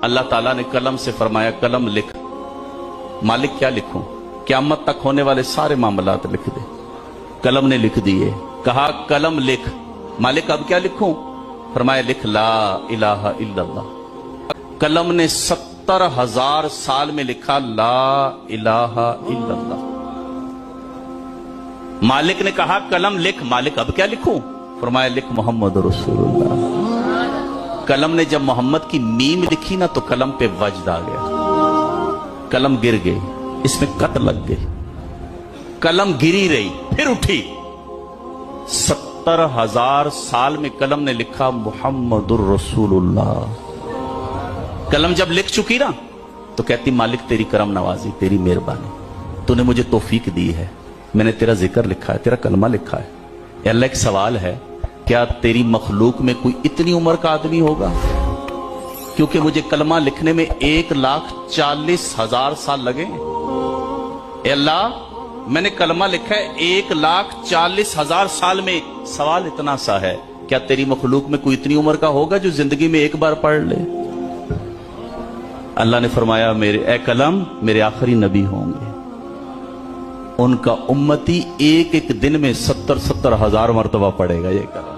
अल्लाह ताला ने कलम से फरमाया कलम लिख। मालिक क्या लिखूं? क़यामत तक होने वाले सारे मामलात लिख दे। कलम ने लिख दिए। कहा कलम लिख। मालिक अब क्या लिखूं? फरमाया लिख ला इलाहा इल्लल्लाह। कलम ने 70,000 साल में लिखा ला इलाहा इल्लल्लाह। मालिक ने कहा कलम लिख। मालिक अब क्या लिखूं? फरमाया लिख मोहम्मद रसूलुल्लाह। कलम ने जब मोहम्मद की मीम लिखी ना तो कलम पे वज्द आ गया, कलम गिर गई, इसमें कत लग गई। कलम गिरी रही फिर उठी। 70,000 साल में कलम ने लिखा मुहम्मदुर रसूलुल्लाह। कलम जब लिख चुकी ना तो कहती मालिक तेरी करम नवाजी, तेरी मेहरबानी, तूने मुझे तौफीक दी है, मैंने तेरा जिक्र लिखा है, तेरा कलमा लिखा है। अल्लाह एक सवाल है, क्या तेरी मखलूक में कोई इतनी उम्र का आदमी होगा? क्योंकि मुझे कलमा लिखने में 1,40,000 साल लगे। अल्लाह मैंने कलमा लिखा है 1,40,000 साल में। सवाल इतना सा है, क्या तेरी मखलूक में कोई इतनी उम्र का होगा जो जिंदगी में एक बार पढ़ ले? अल्लाह ने फरमाया मेरे ए कलम मेरे आखिरी नबी होंगे, उनका उम्मती एक एक दिन में 70,000 मरतबा पढ़ेगा ये कलम।